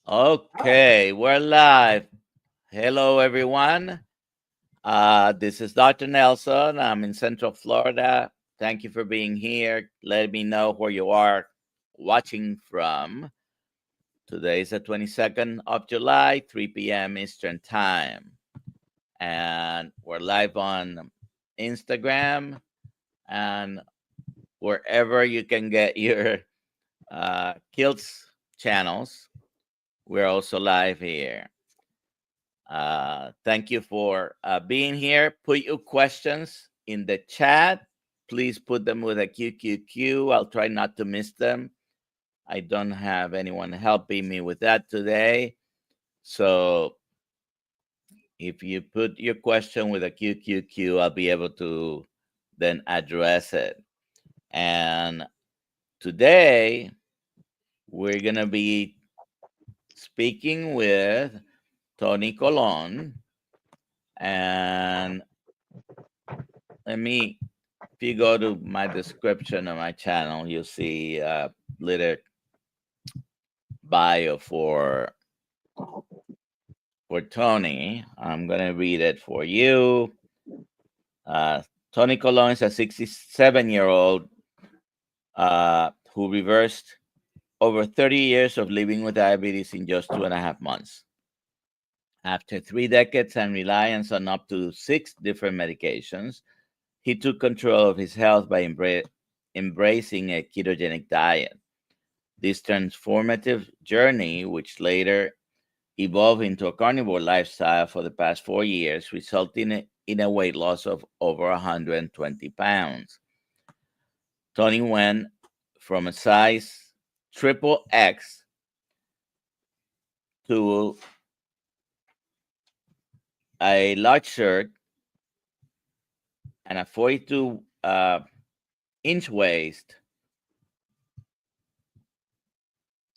Okay, we're live. Hello, everyone. This is Dr. Nelson. I'm in Central Florida. Thank you for being here. Let me know where you are watching from. Today is the 22nd of July, 3 p.m. Eastern Time. And we're live on Instagram and wherever you can get your Kilts channels. We're also live here. Thank you for being here. Put your questions in the chat. Please put them with a QQQ. I'll try not to miss them. I don't have anyone helping me with that today. So if you put your question with a QQQ, I'll be able to then address it. And today we're going to be speaking with Tony Colon. And let me, if you go to my description of my channel, you'll see a little bio for Tony. I'm gonna read it for you. Tony Colon is a 67-year-old who reversed over 30 years of living with diabetes in just 2.5 months. After 3 decades and reliance on up to 6 different medications, he took control of his health by embracing a ketogenic diet. This transformative journey, which later evolved into a carnivore lifestyle for the past 4 years, resulting in a weight loss of over 120 pounds. Tony went from a size triple X to a large shirt and a 42-inch waist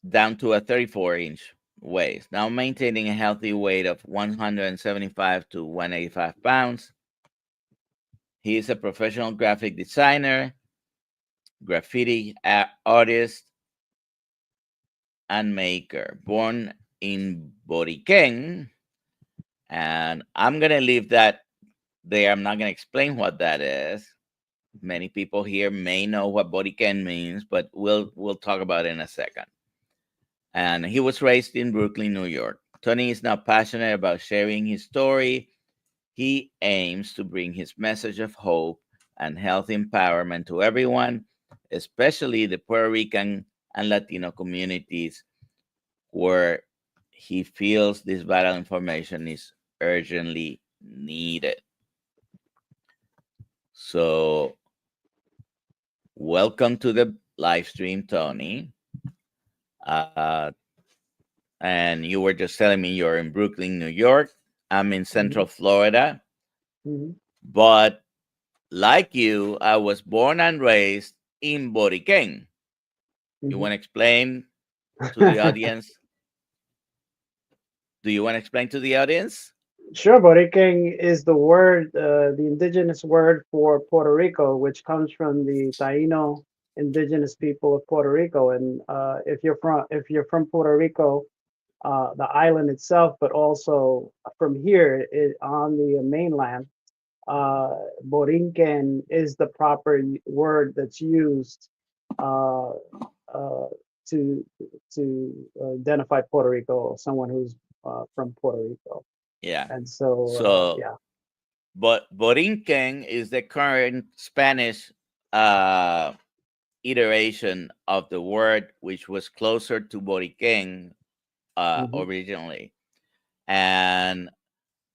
down to a 34-inch waist, now maintaining a healthy weight of 175 to 185 pounds. He is a professional graphic designer, graffiti artist, and maker, born in Borikén. And I'm going to leave that there. I'm not going to explain what that is. Many people here may know what Borikén means, but we'll talk about it in a second. And he was raised in Brooklyn, New York. Tony is now passionate about sharing his story. He aims to bring his message of hope and health empowerment to everyone, especially the Puerto Rican and Latino communities, where he feels this vital information is urgently needed. So, welcome to the live stream, Tony. And you were just telling me you're in Brooklyn, New York. I'm in Central Florida. But like you, I was born and raised in Borikén. You want to explain to the audience? Do you want to explain to the audience? Sure, Borikén is the word, the indigenous word for Puerto Rico, which comes from the Taino indigenous people of Puerto Rico. And if you're from Puerto Rico, the island itself, but also from here on the mainland, Borinquen is the proper word that's used uh, uh, to identify Puerto Rico, someone who's from Puerto Rico. Yeah. And so, So, yeah. but Borinquen is the current Spanish iteration of the word, which was closer to Borikén Hmm. originally. And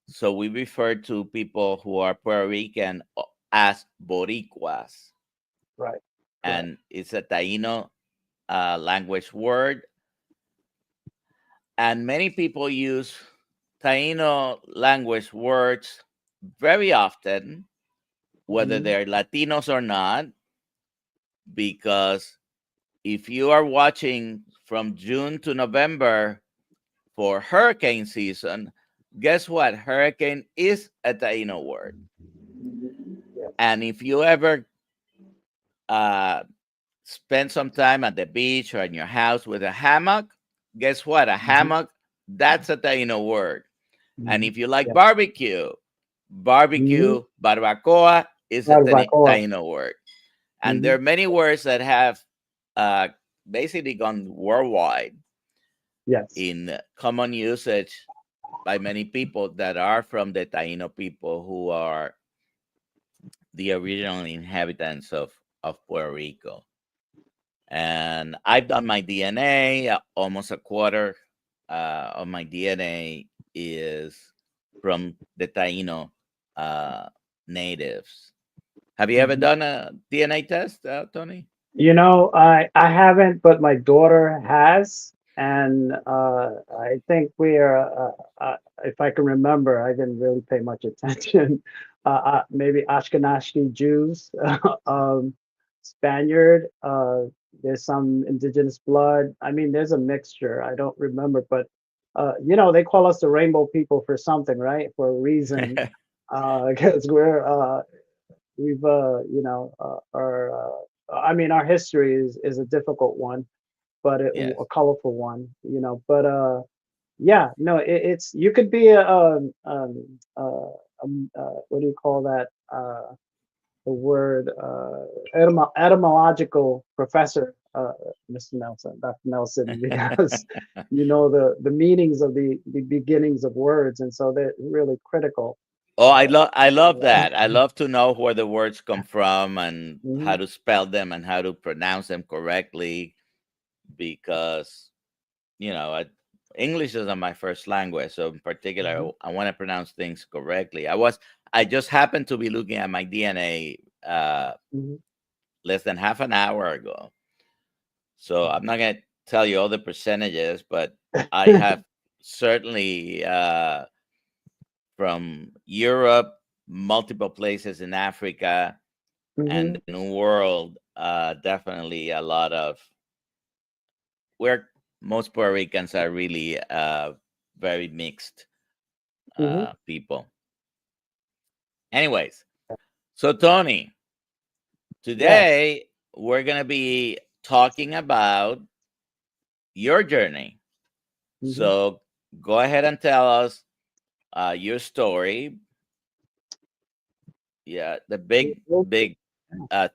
so we refer to people who are Puerto Rican as Boricuas. Right. Right. And it's a Taino language word. And many people use Taino language words very often, whether Hmm. they're Latinos or not, because if you are watching from June to November for hurricane season, guess what? Hurricane is a Taino word. Yeah. And if you ever uh, spend some time at the beach or in your house with a hammock, guess what? A Hmm. hammock, that's a Taino word. And Hmm. if you like Yeah. Hmm. barbecue, barbacoa is a Barbacoa. Taino word. And there Hmm. are many words that have uh, basically gone worldwide Yes. in common usage by many people that are from the Taino people who are the original inhabitants of Puerto Rico. And I've done my DNA. Almost a quarter of my DNA is from the Taino uh, natives. Have you ever Hmm. done a DNA test, Tony? I haven't, but my daughter has, and I think we are. If I can remember, I didn't really pay much attention. Maybe Ashkenazi Jews, um, Spaniard. There's some indigenous blood. I mean, there's a mixture. I don't remember, but they call us the rainbow people for something, right? For a reason, because we've our I mean, our history is a difficult one, but Yes. a colorful one, but yeah, no, it's you could be what do you call that, the word, etymological professor, Mr. Nelson, Dr. Nelson, because you know the meanings of the beginnings of words, and so they're really critical. Oh, uh, I love that. I love to know where the words come from and how mhm, to spell them and how to pronounce them correctly because English isn't my first language, so in particular, mhm, I want to pronounce things correctly. I just happened to be looking at my DNA mhm, less than half an hour ago, so I'm not going to tell you all the percentages, but I have certainly from Europe, multiple places in Africa, and mhm. the New World. Definitely a lot of where most Puerto Ricans are really very mixed Mhm. people. Anyways, so Tony, Yes. today we're gonna be talking about your journey. Mhm. So go ahead and tell us your story. Yeah, the big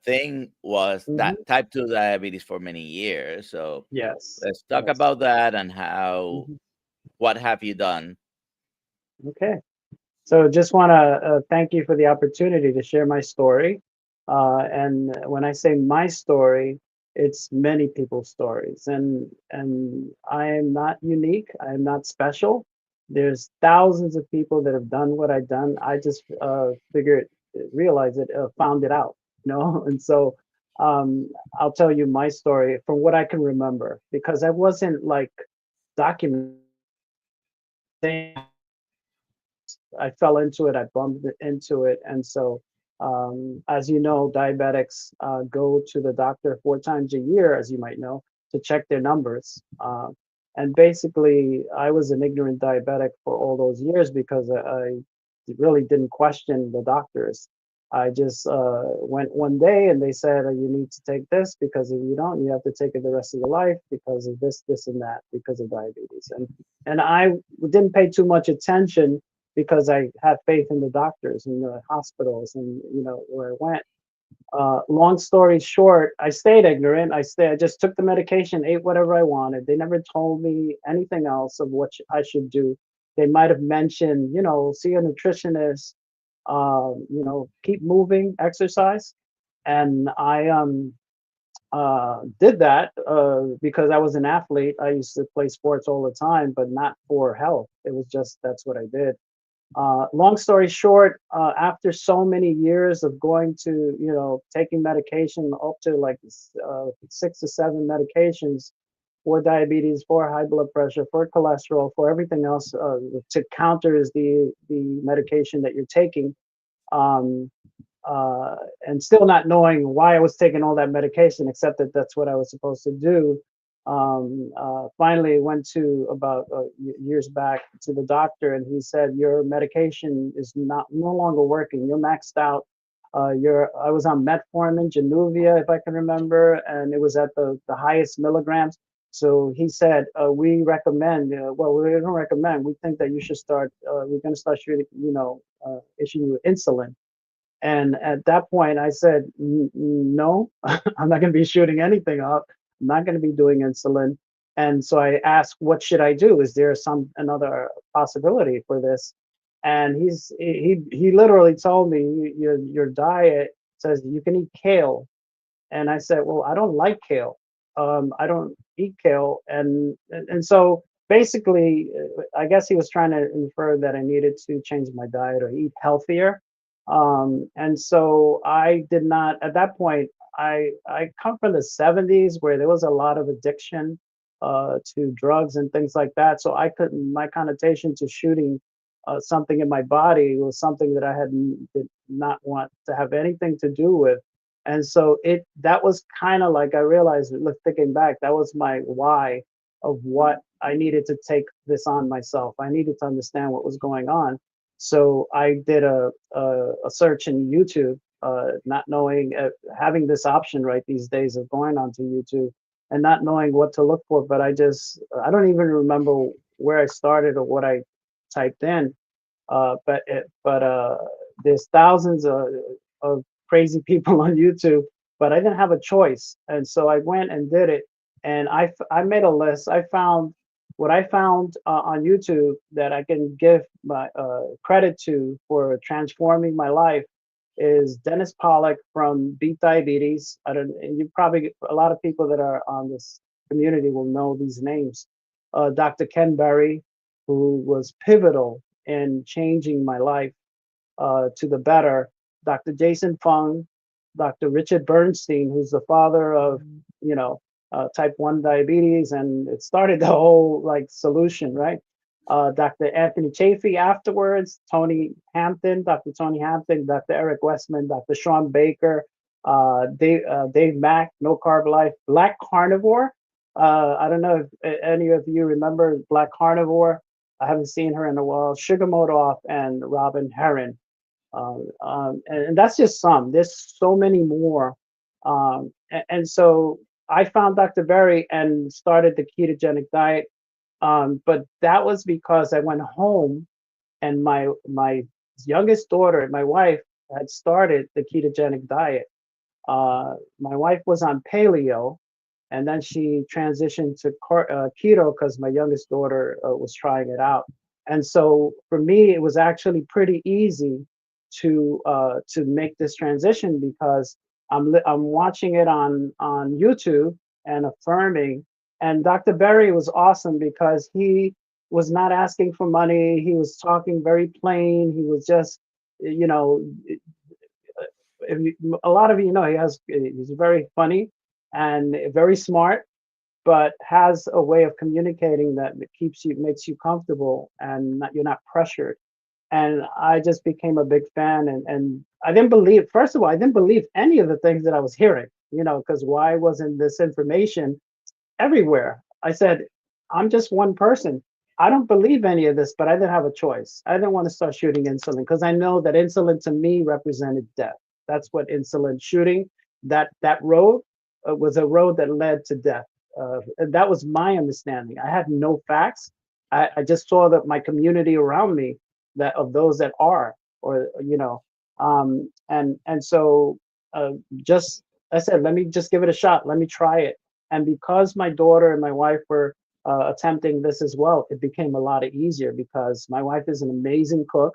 thing was Mhm. that type 2 diabetes for many years. So Yes. let's talk Yes. about that and how Mhm. what have you done? Okay. So just want to thank you for the opportunity to share my story. And when I say my story, it's many people's stories, and I am not unique. I am not special. There's thousands of people that have done what I've done. I just figured, realized it, found it out, And so I'll tell you my story from what I can remember because I wasn't like documenting. I fell into it. I bumped into it, and so as you know, diabetics go to the doctor 4 times a year, as you might know, to check their numbers. And basically, I was an ignorant diabetic for all those years because I really didn't question the doctors. I just went one day and they said, you need to take this because if you don't, you have to take it the rest of your life because of this, this, and that, because of diabetes. And I didn't pay too much attention because I had faith in the doctors and the hospitals and where I went. Long story short, I stayed ignorant. I just took the medication, ate whatever I wanted. They never told me anything else of what I should do. They might have mentioned, see a nutritionist, keep moving, exercise. And I did that because I was an athlete. I used to play sports all the time, but not for health. It was just that's what I did. Long story short, after so many years of going to, taking medication up to like 6 to 7 medications for diabetes, for high blood pressure, for cholesterol, for everything else to counter is the medication that you're taking. Um, uh, and still not knowing why I was taking all that medication, except that that's what I was supposed to do. Finally, went to about years back to the doctor, and he said your medication is not no longer working. You're maxed out. I was on metformin, Januvia, if I can remember, and it was at the highest milligrams. So he said, we recommend, well, we don't recommend, we think that you should start, we're going to start shooting, issuing you insulin. And at that point, I said, No, I'm not going to be shooting anything up. I'm not going to be doing insulin." And so I asked, "What should I do? Is there some another possibility for this?" And he literally told me, Your diet says you can eat kale." And I said, "Well, I don't like kale. I don't eat kale." And so basically, I guess he was trying to infer that I needed to change my diet or eat healthier. And so I did not, at that point, I come from the 70s where there was a lot of addiction to drugs and things like that. So I couldn't, my connotation to shooting something in my body was something that did not want to have anything to do with. And so that was kind of like, I realized, look, thinking back, that was my why of what I needed to take this on myself. I needed to understand what was going on. So I did a search in YouTube, not knowing, having this option right these days of going onto YouTube and not knowing what to look for. But I don't even remember where I started or what I typed in. But there's thousands of crazy people on YouTube, but I didn't have a choice. And so I went and did it. And I made a list. I found what I found on YouTube that I can give my credit to for transforming my life is Dennis Pollock from Beat Diabetes. I don't, and you probably, a lot of people that are on this community will know these names. Dr. Ken Berry, who was pivotal in changing my life to the better. Dr. Jason Fung, Dr. Richard Bernstein, who's the father of, type 1 diabetes, and it started the whole like solution, right? Dr. Anthony Chafee afterwards, Dr. Tony Hampton, Dr. Eric Westman, Dr. Sean Baker, Dave Mack, No Carb Life, Black Carnivore. I don't know if any of you remember Black Carnivore. I haven't seen her in a while. Sugar Modoff and Robin Herron. And that's just some. There's so many more. And so I found Dr. Berry and started the ketogenic diet. But that was because I went home and my youngest daughter, my wife, had started the ketogenic diet. My wife was on paleo, and then she transitioned to keto because my youngest daughter was trying it out. And so for me, it was actually pretty easy to make this transition because I'm watching it on YouTube and affirming. And Dr. Berry was awesome because he was not asking for money. He was talking very plain. He was just, you know, a lot of he's very funny and very smart, but has a way of communicating that makes you comfortable and you're not pressured. And I just became a big fan. And I didn't believe, first of all, I didn't believe any of the things that I was hearing, because why wasn't this information everywhere? I said, I'm just one person. I don't believe any of this, but I didn't have a choice. I didn't want to start shooting insulin because I know that insulin to me represented death. That's what insulin shooting, that road was a road that led to death. And that was my understanding. I had no facts. I just saw that my community around me, that of those that are, or and so just I said, let me just give it a shot. Let me try it. And because my daughter and my wife were attempting this as well, it became a lot easier because my wife is an amazing cook.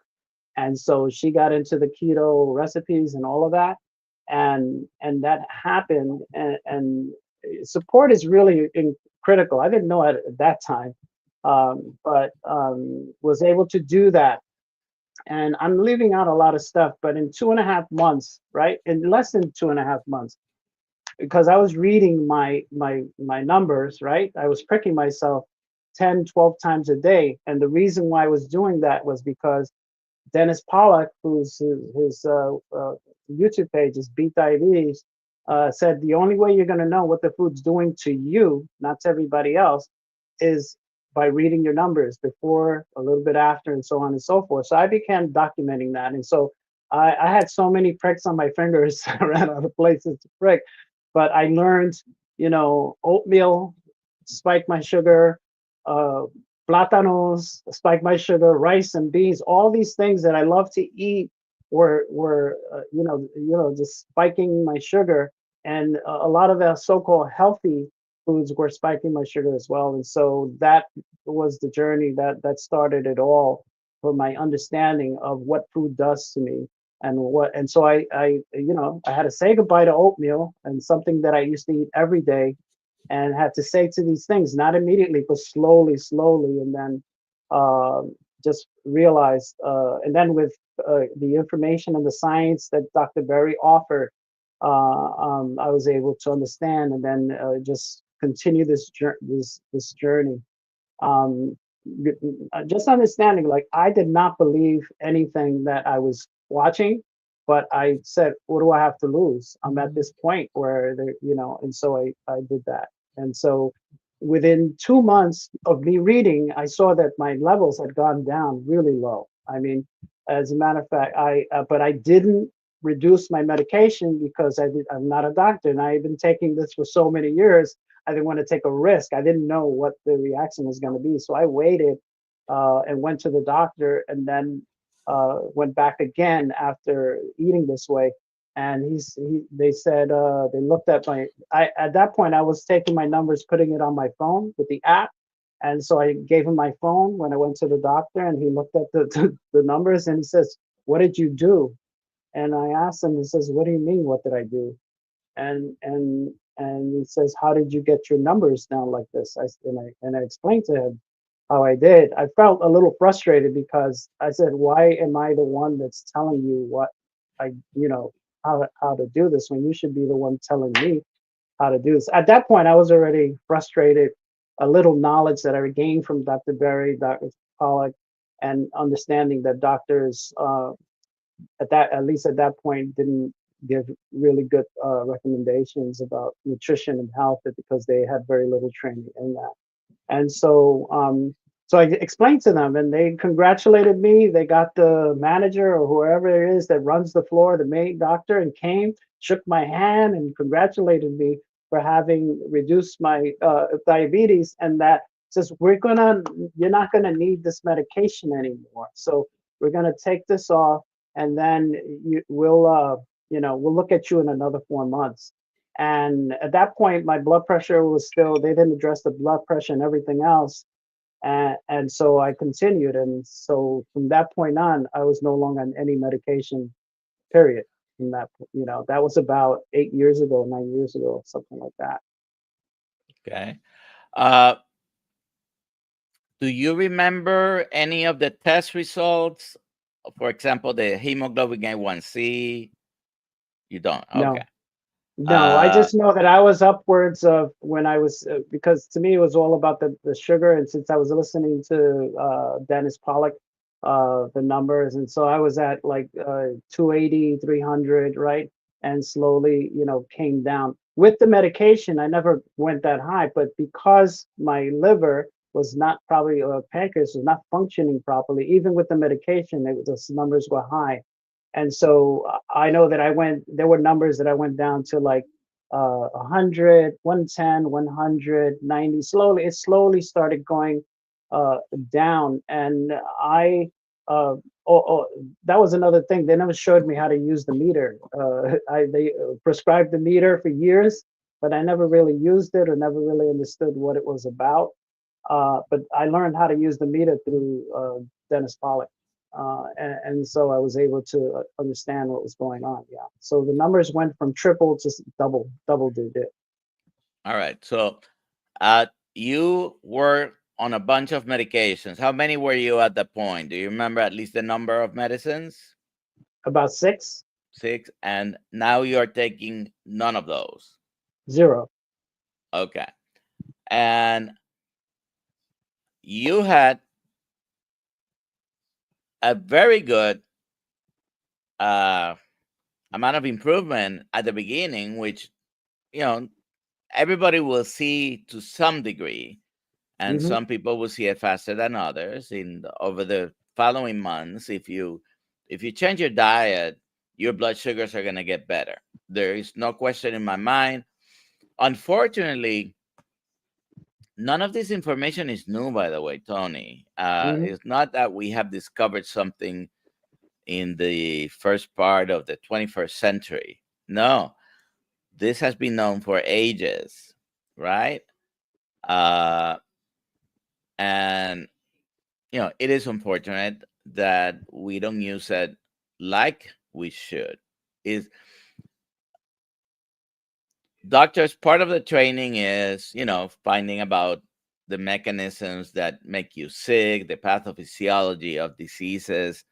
And so she got into the keto recipes and all of that. And that happened. And support is really critical. I didn't know it at that time, but was able to do that. And I'm leaving out a lot of stuff, but in 2.5 months, right? In less than 2.5 months, because I was reading my numbers, right? I was pricking myself 10, 12 times a day. And the reason why I was doing that was because Dennis Pollock, who's his YouTube page is Beat Diabetes, said the only way you're going to know what the food's doing to you, not to everybody else, is by reading your numbers before, a little bit after, and so on and so forth. So I began documenting that. And so I had so many pricks on my fingers, I ran out of places to prick. But I learned, oatmeal spike my sugar, uh, plátanos, spike my sugar, rice and beans, all these things that I love to eat were just spiking my sugar, and a lot of the so-called healthy foods were spiking my sugar as well. And so that was the journey that started it all, for my understanding of what food does to me, and so I had to say goodbye to oatmeal, and something that I used to eat every day, and had to say to these things, not immediately, but slowly, and then uh, just realized, and then with the information and the science that Dr. Berry offered, I was able to understand, and then just continue this journey. Um, just understanding, like, I did not believe anything that I was watching, but I said, what do I have to lose? I'm at this point where and so I did that. And so within 2 months of me reading, I saw that my levels had gone down really low. I mean, as a matter of fact, but I didn't reduce my medication because I'm not a doctor, and I've been taking this for so many years. I didn't want to take a risk. I didn't know what the reaction was going to be. So I waited and went to the doctor, and then went back again after eating this way. And they said, they looked at at that point, I was taking my numbers, putting it on my phone with the app. And so I gave him my phone when I went to the doctor, and he looked at the numbers, and he says, what did you do? And I asked him, he says, what do you mean? What did I do? And he says, how did you get your numbers down like this? And I explained to him how I did. I felt a little frustrated because I said, why am I the one that's telling you what I you know how to do this, when you should be the one telling me how to do this? At that point, I was already frustrated. A little knowledge that I gained from Dr. Berry, Dr. Pollack, and understanding that doctors, at least at that point, didn't give really good recommendations about nutrition and health, because they had very little training in that. And so I explained to them, and they congratulated me. They got the manager or whoever it is that runs the floor, the main doctor, and came, shook my hand, and congratulated me for having reduced my diabetes, and that says, you're not gonna need this medication anymore. So we're gonna take this off, and then we'll look at you in another 4 months. And at that point, my blood pressure was still, they didn't address the blood pressure and everything else. And so I continued. And so from that point on, I was no longer on any medication, period. From that was about 8 years ago, 9 years ago, something like that. Okay. Uh, do you remember any of the test results? For example, the hemoglobin A1C? You don't? Okay. No, no, I just know that I was upwards of, when I was, because to me it was all about the sugar. And since I was listening to Dennis Pollock, the numbers, and so I was at like 280, 300, right? And slowly, came down. With the medication, I never went that high, but because my liver was not, probably, pancreas was not functioning properly, even with the medication, the numbers were high. And so I know that there were numbers that I went down to, like 100, 110, 190. It slowly started going down. And that was another thing. They never showed me how to use the meter. They prescribed the meter for years, but I never really used it, or never really understood what it was about. But I learned how to use the meter through Dennis Pollock. And so I was able to understand what was going on. Yeah. So the numbers went from triple to double digit. All right. So you were on a bunch of medications. How many were you at that point? Do you remember at least the number of medicines? About 6. 6. And now you're taking none of those? 0. Okay. And you had a very good amount of improvement at the beginning, which, everybody will see to some degree, and Mm-hmm. some people will see it faster than others over the following months. If you change your diet, your blood sugars are going to get better. There is no question in my mind. Unfortunately, none of this information is new, by the way, Tony. Mhm. It's not that we have discovered something in the first part of the 21st century. No, this has been known for ages, right? Uh, and it is unfortunate that we don't use it like we should. Is doctors, part of the training is finding about the mechanisms that make you sick, the pathophysiology of diseases,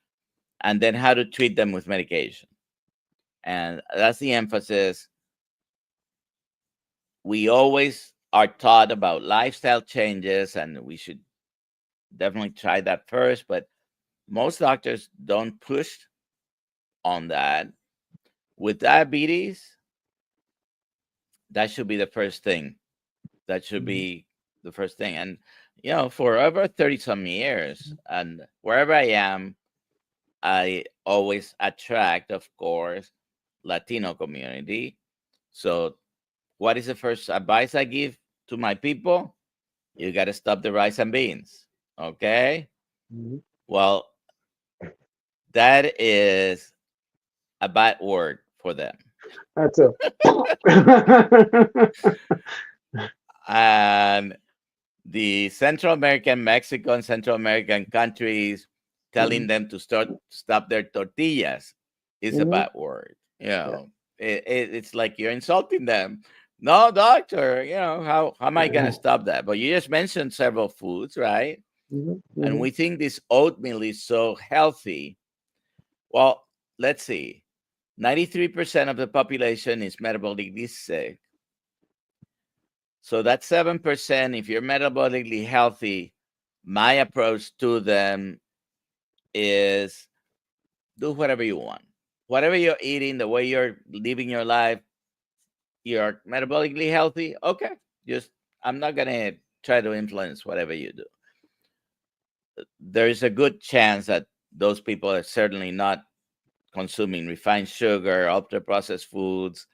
and then how to treat them with medication. And that's the emphasis. We always are taught about lifestyle changes, and we should definitely try that first, but most doctors don't push on that. With diabetes, that should be the first thing. That should Mhm. be the first thing. And for over 30 some years, and wherever I am, I always attract, of course, Latino community. So what is the first advice I give to my people? You got to stop the rice and beans. Okay. Mhm. Well, that is a bad word for them. That's a. And the Central American, Mexico, and Central American countries telling Mhm. them to stop their tortillas is a Mhm. bad word. Yeah. It's like you're insulting them. No, doctor, how am I gonna Mhm. stop that? But you just mentioned several foods, right? Mhm. And Mhm. we think this oatmeal is so healthy. Well, let's see. 93% of the population is metabolically sick. So that's 7%. If you're metabolically healthy, my approach to them is do whatever you want. Whatever you're eating, the way you're living your life, you're metabolically healthy. Okay. Just, I'm not going to try to influence whatever you do. There's a good chance that those people are certainly not consuming refined sugar, ultra processed foods,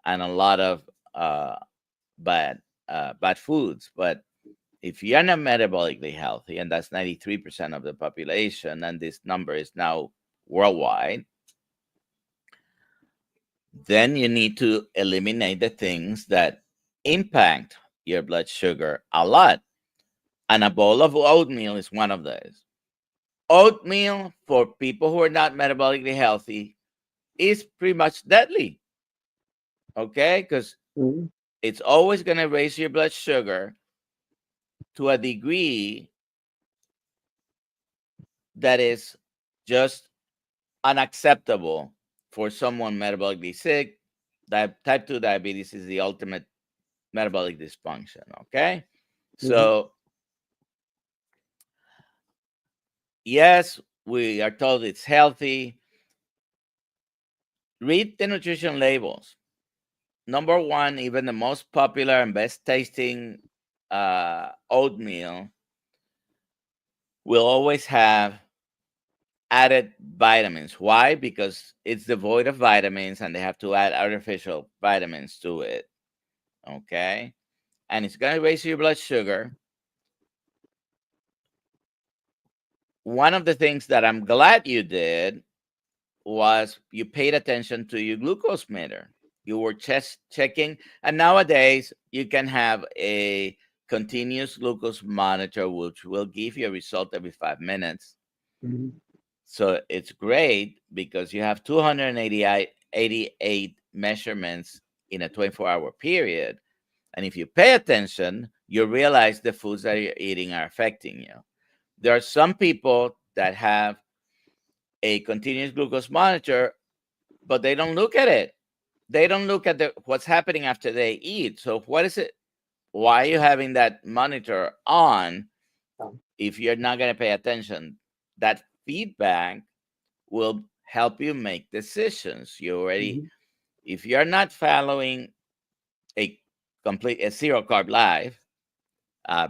and a lot of bad bad foods. But if you're not metabolically healthy, and that's 93% of the population, and this number is now worldwide, then you need to eliminate the things that impact your blood sugar a lot. And a bowl of oatmeal is one of those. Oatmeal for people who are not metabolically healthy is pretty much deadly, okay? Because Mhm. it's always going to raise your blood sugar to a degree that is just unacceptable for someone metabolically sick. Type 2 diabetes is the ultimate metabolic dysfunction. Okay. Mhm. So, yes, we are told it's healthy. Read the nutrition labels. Number one, even the most popular and best tasting oatmeal will always have added vitamins. Why? Because it's devoid of vitamins and they have to add artificial vitamins to it. Okay. And it's going to raise your blood sugar. One of the things that I'm glad you did was you paid attention to your glucose meter. You were just checking, and nowadays you can have a continuous glucose monitor, which will give you a result every 5 minutes. Mhm. So it's great because you have 288 measurements in a 24-hour period. And if you pay attention, you realize the foods that you're eating are affecting you. There are some people that have a continuous glucose monitor, but they don't look at it. They don't look at what's happening after they eat. So what is it? Why are you having that monitor on Um, if you're not going to pay attention? That feedback will help you make decisions. You already, mhm. if you're not following a a zero carb life,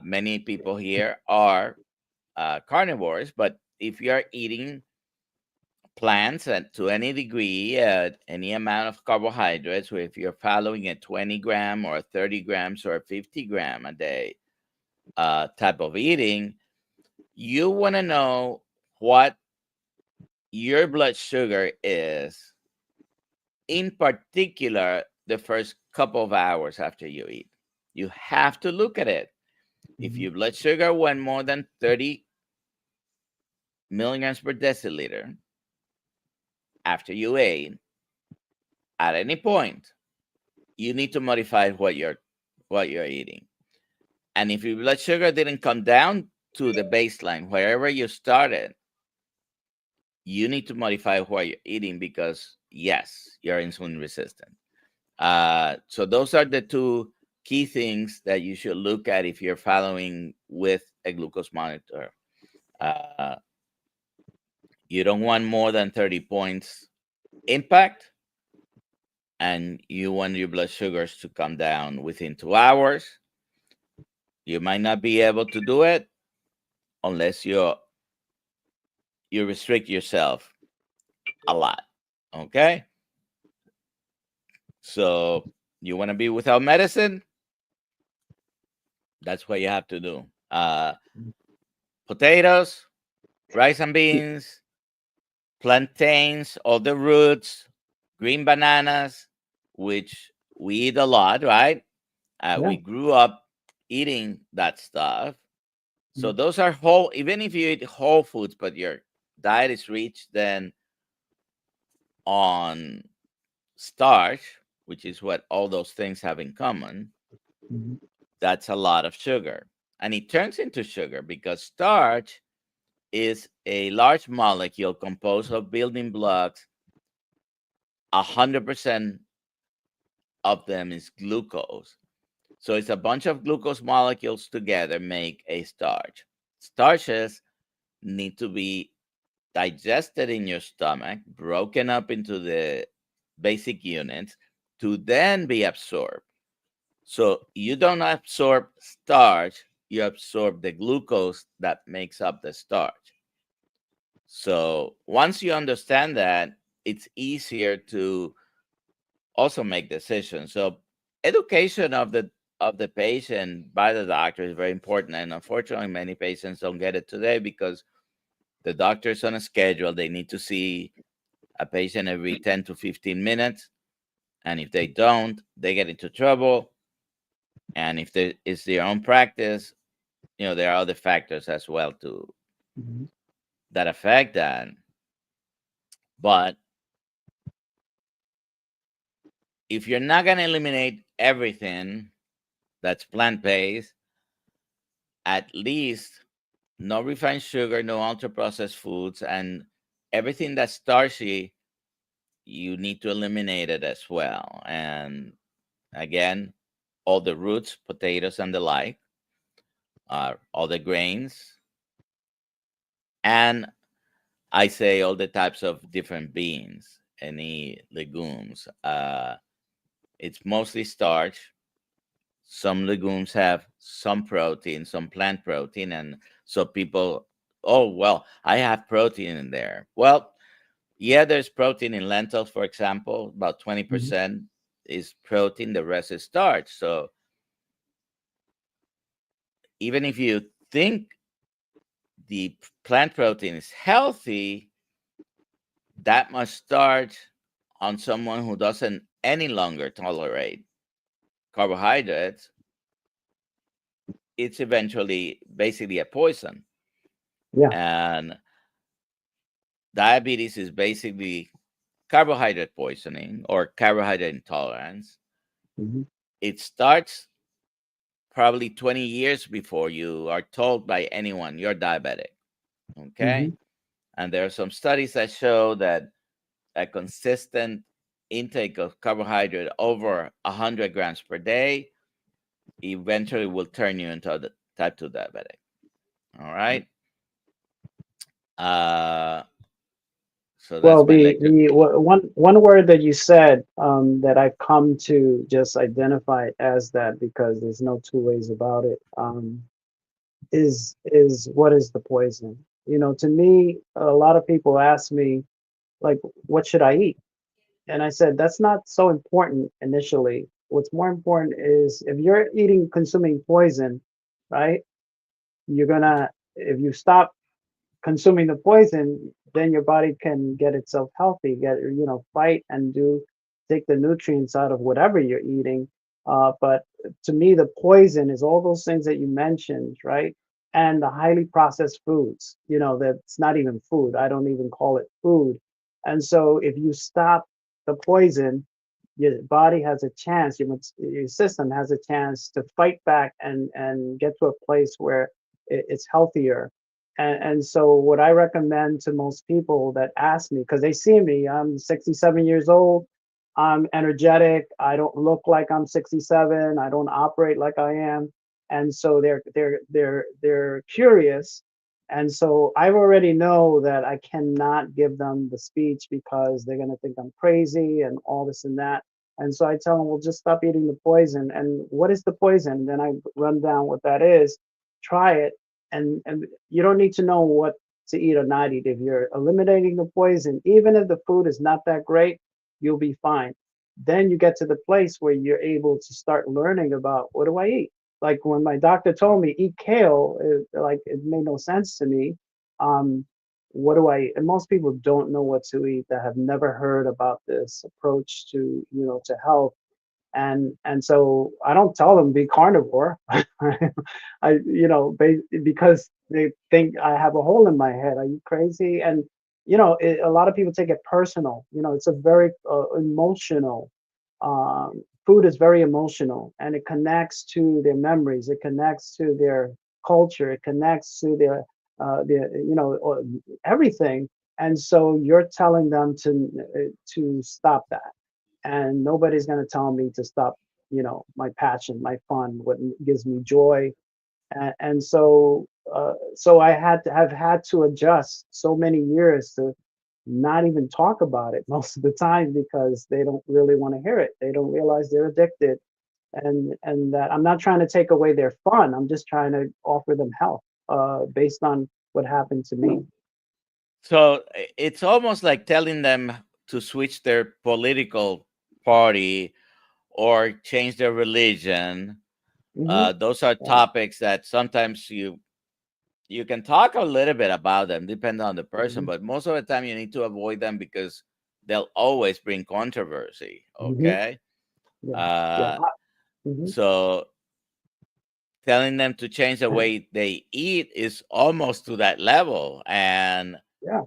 many people here are carnivores, but if you're eating plants and to any degree, any amount of carbohydrates, or if you're following a 20 gram or 30 grams or 50 gram a day, type of eating, you want to know what your blood sugar is, in particular, the first couple of hours after you eat. You have to look at it. If Mhm. your blood sugar went more than 30 milligrams per deciliter after you ate, at any point, you need to modify what you're eating. And if your blood sugar didn't come down to the baseline wherever you started, you need to modify what you're eating because yes, you're insulin resistant. So those are the two key things that you should look at if you're following with a glucose monitor. Uh, you don't want more than 30 points impact, and you want your blood sugars to come down within 2 hours. You might not be able to do it unless you restrict yourself a lot. Okay, so you want to be without medicine. That's what you have to do. Potatoes, rice and beans, plantains, all the roots, green bananas, which we eat a lot, right? Yeah. We grew up eating that stuff. So Mhm. those are whole, even if you eat whole foods, but your diet is rich then on starch, which is what all those things have in common, Mhm. that's a lot of sugar. And it turns into sugar because starch is a large molecule composed of building blocks. 100% of them is glucose. So it's a bunch of glucose molecules together make a starch. Starches need to be digested in your stomach, broken up into the basic units to then be absorbed. So you don't absorb starch, you absorb the glucose that makes up the starch. So once you understand that, it's easier to also make decisions. So education of the patient by the doctor is very important, and unfortunately, many patients don't get it today because the doctor is on a schedule. They need to see a patient every 10 to 15 minutes, and if they don't, they get into trouble. And if it's their own practice, there are other factors as well too Mhm. that affect that. But if you're not going to eliminate everything that's plant based, at least no refined sugar, no ultra processed foods, and everything that's starchy, you need to eliminate it as well. And again, all the roots, potatoes, and the like, all the grains, and I say all the types of different beans, any legumes. It's mostly starch. Some legumes have some protein, some plant protein, and so people, oh well, I have protein in there. Well, yeah, there's protein in lentils, for example. About Mhm. 20% is protein, the rest is starch. So even if you think the plant protein is healthy, that much starch on someone who doesn't any longer tolerate carbohydrates, it's eventually basically a poison. Yeah. And diabetes is basically carbohydrate poisoning or carbohydrate intolerance. Mhm. It starts probably 20 years before you are told by anyone you're diabetic. Okay. Mhm. And there are some studies that show that a consistent intake of carbohydrate over 100 grams per day eventually will turn you into a type 2 diabetic. All right. Uh, so Well, that's my lecture. one word that you said that I've come to just identify as that because there's no two ways about it is what is the poison? You know, to me, a lot of people ask me like, what should I eat? And I said that's not so important initially. What's more important is if you're consuming poison, right? you're gonna, if you stop consuming the poison, then your body can get itself healthy, get, fight and take the nutrients out of whatever you're eating. But to me, the poison is all those things that you mentioned, right? And the highly processed foods, that's not even food. I don't even call it food. And so if you stop the poison, your body has a chance, your system has a chance to fight back and get to a place where it's healthier. And so what I recommend to most people that ask me, because they see me, I'm 67 years old, I'm energetic, I don't look like I'm 67, I don't operate like I am. And so they're curious. And so I already know that I cannot give them the speech because they're going to think I'm crazy and all this and that. And so I tell them, well, just stop eating the poison. And what is the poison? Then I run down what that is. Try it. And you don't need to know what to eat or not eat. If you're eliminating the poison, even if the food is not that great, you'll be fine. Then you get to the place where you're able to start learning about, what do I eat? Like when my doctor told me eat kale, like it made no sense to me. Um, what do I eat? And most people don't know what to eat that have never heard about this approach to, to health. And so I don't tell them be carnivore. Because they think I have a hole in my head. Are you crazy? And a lot of people take it personal. It's a very emotional. Food is very emotional, and it connects to their memories. It connects to their culture. It connects to their everything. And so you're telling them to stop that, and nobody's going to tell me to stop, my passion, my fun, what gives me joy. And so I have had to adjust so many years to not even talk about it most of the time, because they don't really want to hear it. They don't realize they're addicted, and that I'm not trying to take away their fun. I'm just trying to offer them health, based on what happened to me. So it's almost like telling them to switch their political party or change their religion. Hmm. Those are Yeah. topics that sometimes you can talk a little bit about them, depending on the person, Hmm. but most of the time you need to avoid them because they'll always bring controversy. Hmm. Okay, Yeah. Yeah. uh, Hmm. so telling them to change the way they eat is almost to that level. And Yeah.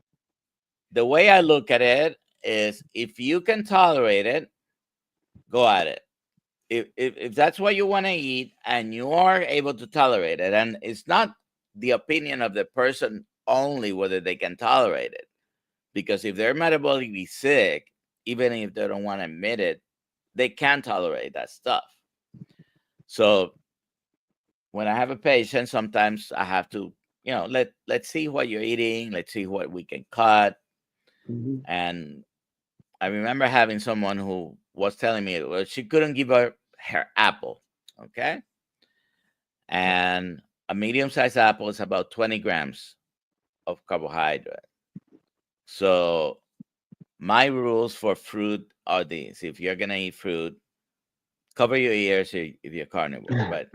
the way I look at it is, if you can tolerate it, go at it. If that's what you want to eat and you are able to tolerate it, and it's not the opinion of the person only whether they can tolerate it, because if they're metabolically sick, even if they don't want to admit it, they can tolerate that stuff. So when I have a patient, sometimes I have to, let's see what you're eating, let's see what we can cut. Hmm. And I remember having someone who was telling me, well, she couldn't give her apple. Okay. And a medium sized apple is about 20 grams of carbohydrate. So my rules for fruit are these: if you're going to eat fruit, cover your ears if you're carnivore. But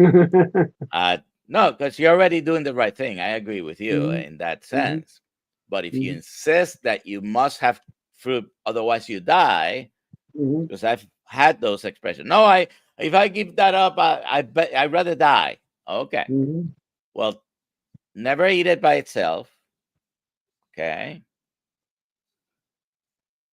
uh, no, because you're already doing the right thing. I agree with you Hmm. in that Hmm. sense. But if you Hmm. insist that you must have fruit, otherwise you die, Hmm. because I've had those expressions. No, I if I give that up, I bet I'd rather die. Okay, Hmm. well, never eat it by itself. Okay,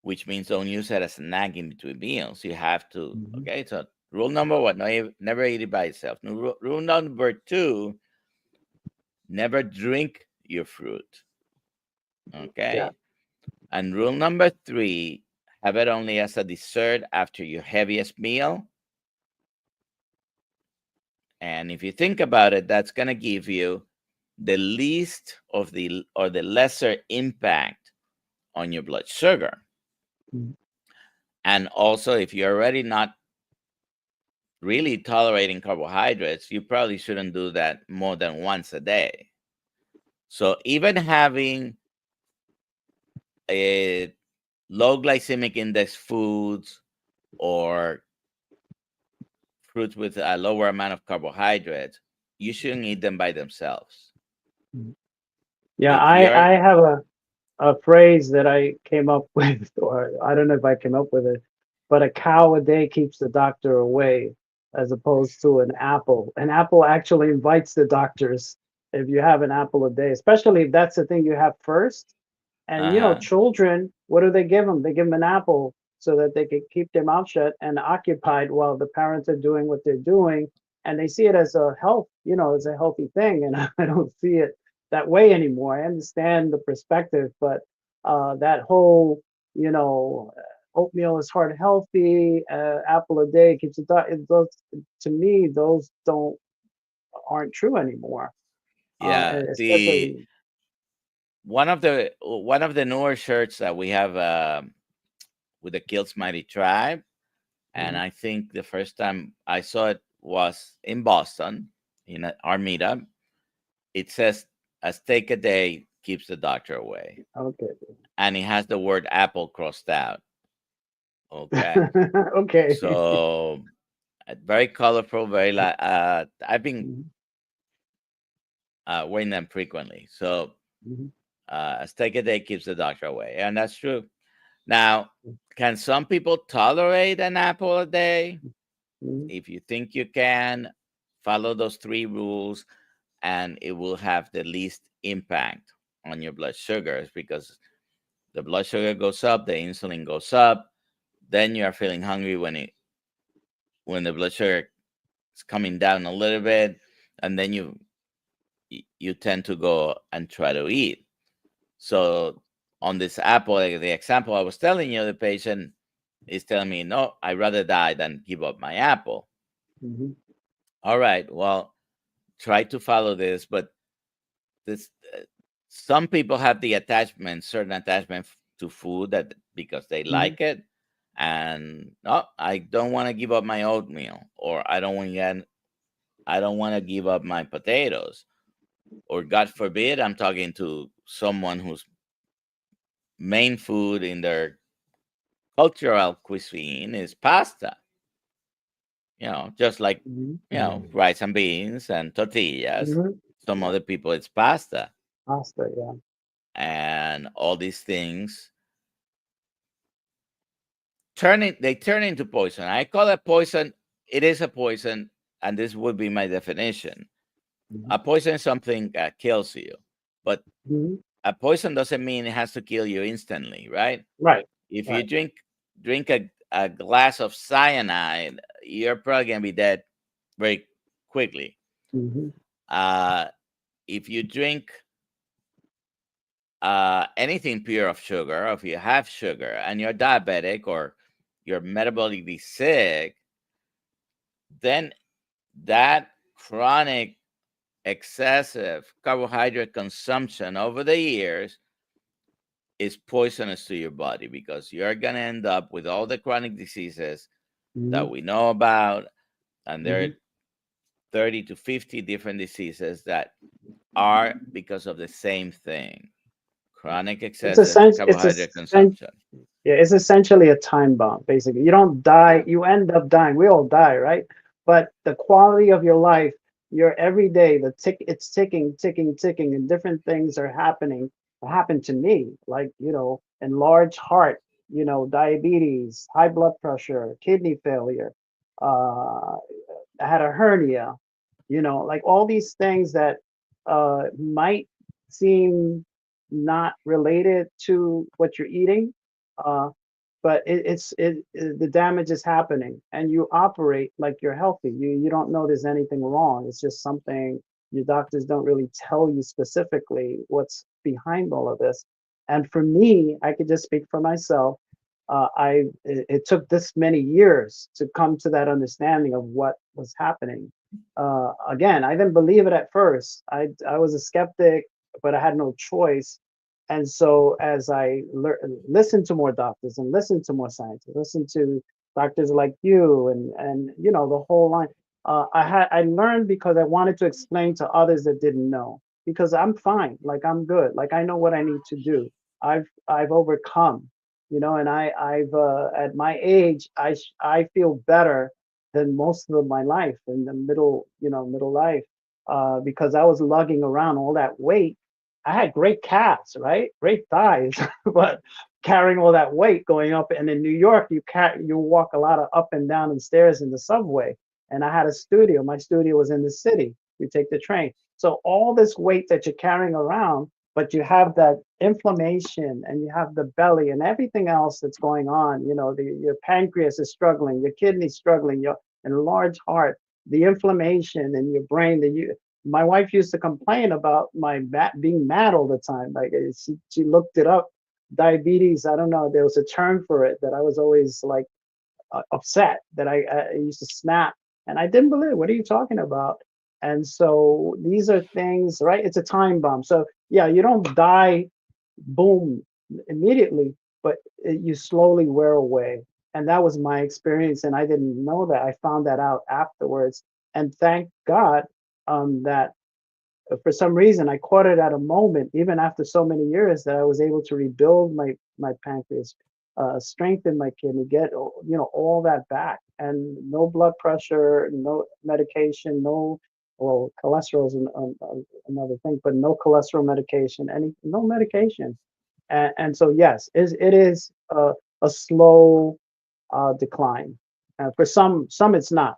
which means don't use it as a snack in between meals. You have to. Hmm. Okay, so rule number one: no, never eat it by itself. Rule number two: never drink your fruit. Yeah. Okay, and rule number three: have it only as a dessert after your heaviest meal. And if you think about it, that's going to give you the least of the or the lesser impact on your blood sugar. Mhm. And also, if you're already not really tolerating carbohydrates, you probably shouldn't do that more than once a day. So even having a low glycemic index foods or fruits with a lower amount of carbohydrates, you shouldn't eat them by themselves. Mhm. Yeah, If I you're have a phrase that I came up with, or I don't know if I came up with it, but a cow a day keeps the doctor away, as opposed to an apple. An apple actually invites the doctors if you have an apple a day, especially if that's the thing you have first. And uh-huh. children, what do they give them? They give them an apple so that they can keep their mouth shut and occupied while the parents are doing what they're doing. And they see it as a health, as a healthy thing. And I don't see it that way anymore. I understand the perspective, but that whole, you know, oatmeal is heart healthy, apple a day keeps those, to me, those don't aren't true anymore. Yeah, And the especially. one of the newer shirts that we have with the Kills Mighty Tribe, and Mhm, I think the first time I saw it was in Boston in our meetup. It says, "A steak a day keeps the doctor away," okay. and it has the word apple crossed out. Okay, Okay. so very colorful, very I've been Mhm, wearing them frequently. So mhm, a steak a day keeps the doctor away, and that's true. Now, can some people tolerate an apple a day? mhm, If you think you can, follow those three rules, and it will have the least impact on your blood sugars because the blood sugar goes up, the insulin goes up, then you are feeling hungry when the blood sugar is coming down a little bit, and then you tend to go and try to eat. So on this apple, like the example I was telling you, the patient is telling me, "No, I'd rather die than give up my apple." mhm, All right, well, try to follow this, but this some people have the attachment, certain attachment to food that because they mhm, like it, and no, I don't want to give up my oatmeal, or I don't want to give up my potatoes, or God forbid, I'm talking to someone whose main food in their cultural cuisine is pasta. Just like mhm, rice and beans and tortillas. mhm. Some Yeah, other people it's pasta, pasta. Yeah. and all these things they turn into poison. I call it poison. It is a poison, and this would be my definition. Mhm, A poison is something that kills you, but mhm. a poison doesn't mean it has to kill you instantly, right? Right. If you Right. drink a glass of cyanide, you're probably gonna be dead very quickly. Mhm, Uh, if you drink anything pure of sugar, or if you have sugar and you're diabetic or you're metabolically sick, then that chronic excessive carbohydrate consumption over the years is poisonous to your body because you're going to end up with all the chronic diseases that mhm, we know about. And there are mhm. 30 to 50 different diseases that are because of the same thing: chronic It's excessive essential. carbohydrate consumption. Yeah, it's essentially a time bomb, basically. You don't die, Yeah. you end up dying. We all die, right? But the quality of your life, your every day, it's ticking, ticking, ticking, and different things are happening. Happened to me, like, enlarged heart, diabetes, high blood pressure, kidney failure. Uh, I had a hernia, like all these things that might seem not related to what you're eating, uh, but the damage is happening, and you operate like you're healthy. You don't know there's anything wrong. It's just something your doctors don't really tell you specifically what's behind all of this. And for me, I could just speak for myself. It took this many years to come to that understanding of what was happening. Again, I didn't believe it at first. I was a skeptic, but I had no choice. And so as I listened to more doctors and listened to more scientists, listened to doctors like you and the whole line, I learned because I wanted to explain to others that didn't know, because I'm fine, like I'm good, like I know what I need to do. I've overcome, and I've at my age I feel better than most of my life in the middle life. because I was lugging around all that weight. I had great calves, right? Great thighs, but carrying all that weight going up. And in New York, you walk a lot of up and down and stairs in the subway. And I had a studio. My studio was in the city. You take the train. So all this weight that you're carrying around, but you have that inflammation and you have the belly and everything else that's going on. Your pancreas is struggling, your kidneys struggling, your enlarged heart, the inflammation in your brain. My wife used to complain about being mad all the time. Like she looked it up, diabetes. I don't know. There was a term for it that I was always like upset that I used to snap, and I didn't believe. What are you talking about? And so these are things, right? It's a time bomb. So yeah, you don't die, boom, immediately, but you slowly wear away. And that was my experience, and I didn't know that. I found that out afterwards, and thank God that for some reason I caught it at a moment, even after so many years, that I was able to rebuild my pancreas, strengthen my kidney, get all that back, and no blood pressure, no medication, no, well, cholesterol is another thing, but no cholesterol medication, no medication, and so yes, it is a slow decline. For some it's not.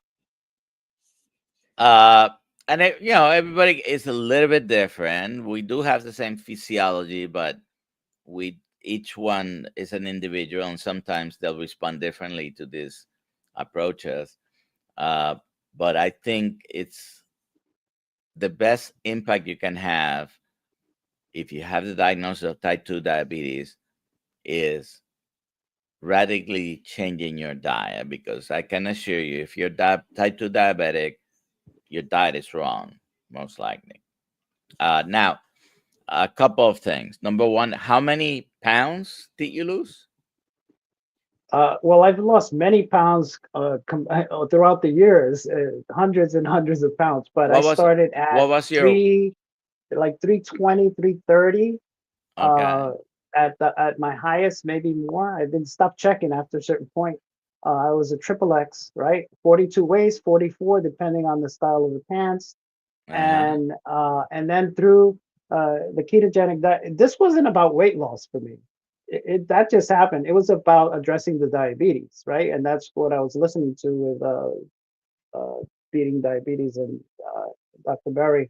Uh, and everybody is a little bit different. We do have the same physiology, but each one is an individual, and sometimes they'll respond differently to these approaches. But I think it's the best impact you can have if you have the diagnosis of type 2 diabetes is radically changing your diet, because I can assure you, if you're type 2 diabetic, your diet is wrong, most likely. Now, a couple of things. Number one, how many pounds did you lose? Well, I've lost many pounds throughout the years, hundreds and hundreds of pounds. But I What was started at what was your 320, 330. okay? At my highest, maybe more. I didn't stop checking after a certain point. I was a triple X, right? 42 waist, 44, depending on the style of the pants, Uh-huh. and then through the ketogenic diet. This wasn't about weight loss for me. That just happened. It was about addressing the diabetes, right? And that's what I was listening to with beating diabetes and Dr. Berry.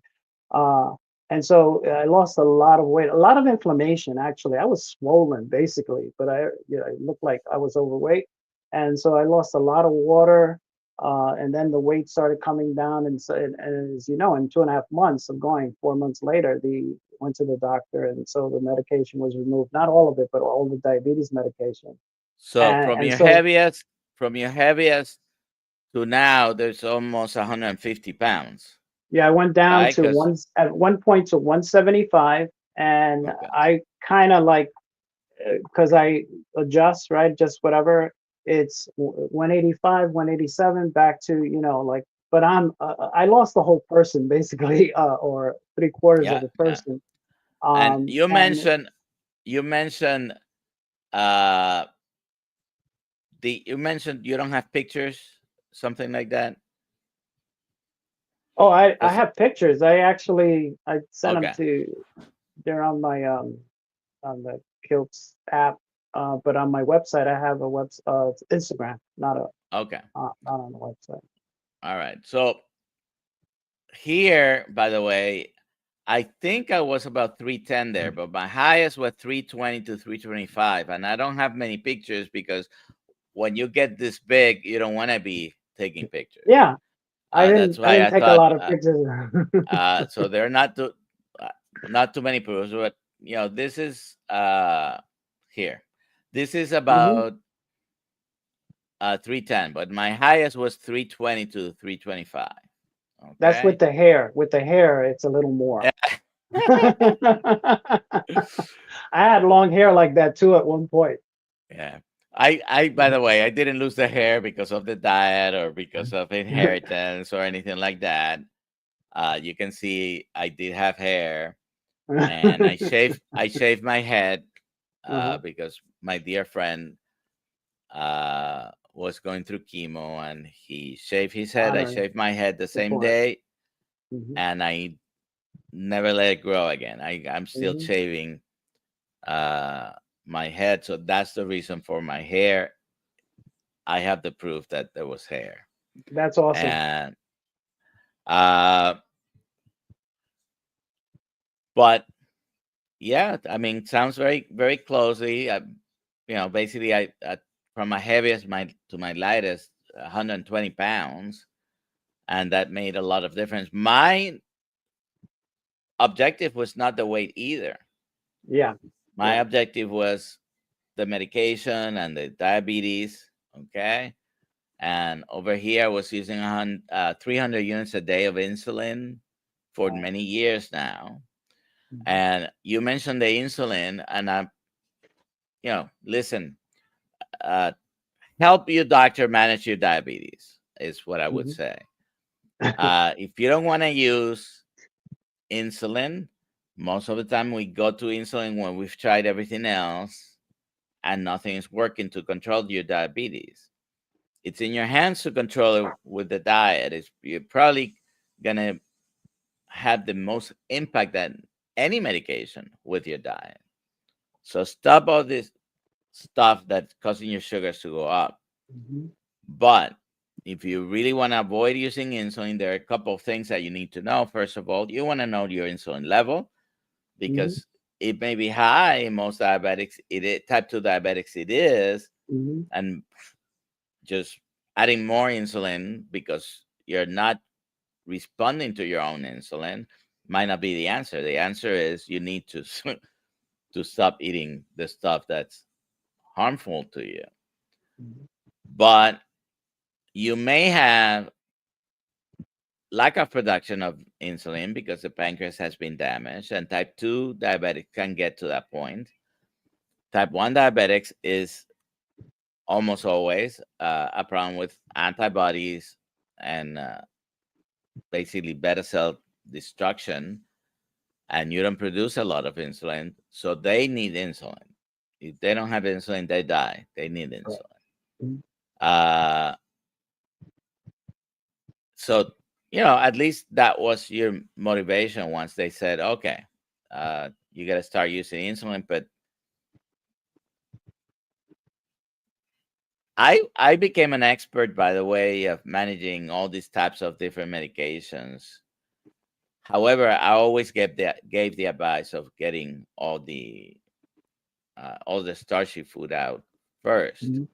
Uh, and so I lost a lot of weight, a lot of inflammation. Actually, I was swollen basically, but it looked like I was overweight, and so I lost a lot of water. And then the weight started coming down, and so, and as you know, in 2.5 months of going, 4 months later, the went to the doctor, and so the medication was removed. Not all of it, but all the diabetes medication. So And and so from your heaviest to now, there's almost 150 pounds, yeah, I went down right? to Because at one point to 175, and okay, I kind of like, because I adjust, right? Just whatever. It's 185, 187, back to, like, but I lost the whole person basically, or three-quarters of yeah, a yeah. person. And And you mentioned uh you mentioned you don't have pictures, something like that. oh, I Because have pictures. I sent them okay, to, they're on the Kilts app, but on my website I have a it's Instagram, okay, not on the website. all right. So here, by the way, I think I was about 310 there, but my highest was 320 to 325, and I don't have many pictures because when you get this big, you don't want to be taking pictures. Yeah, That's I why didn't I take a thought. lot of pictures. So there are uh, not too many pictures, but this is here. This is Hmm. about 310, but my highest was 320 to 325. That's with Okay. the hair. With the hair, it's a little more. I had long hair like that too at one point. Yeah. By the way, I didn't lose the hair because of the diet or because of inheritance or anything like that. You can see I did have hair, and I shaved my head Uh-huh. because my dear friend was going through chemo, and he shaved his head. I Honoring shaved my head the same support. day, Hmm. and I never let it grow again. I'm still Hmm. shaving my head, so that's the reason for my hair. I have the proof that there was hair, That's awesome. and uh, but yeah, I mean, sounds very very closely. Basically, I from my heaviest my to my lightest, 120 pounds, and that made a lot of difference. My objective was not the weight either. Yeah. My Yeah. objective was the medication and the diabetes. Okay. And over here, I was using 300 units a day of insulin for Wow. many years now. Hmm. And you mentioned the insulin, and listen, uh, help your doctor manage your diabetes, is what I would Hmm. say. If you don't want to use insulin, most of the time we go to insulin when we've tried everything else and nothing is working to control your diabetes. It's in your hands to control it with the diet. You're probably gonna have the most impact than any medication with your diet. So stop all this stuff that's causing your sugars to go up. Hmm. But if you really want to avoid using insulin, there are a couple of things that you need to know. First of all, you want to know your insulin level Hmm. because it may be high in most diabetics. Type 2 diabetics, it is. Hmm. And just adding more insulin because you're not responding to your own insulin might not be the answer. The answer is you need to to stop eating the stuff that's harmful to you. But you may have lack of production of insulin because the pancreas has been damaged, and type 2 diabetics can get to that point. Type 1 diabetics is almost always a problem with antibodies and basically beta cell destruction, and you don't produce a lot of insulin, so they need insulin. If they don't have insulin, they die. They need Right. insulin. Mhm. Uh, so at least that was your motivation once they said, okay, you got to start using insulin. But I became an expert, by the way, of managing all these types of different medications. However, I always gave the advice of getting all the starchy food out first. Mhm.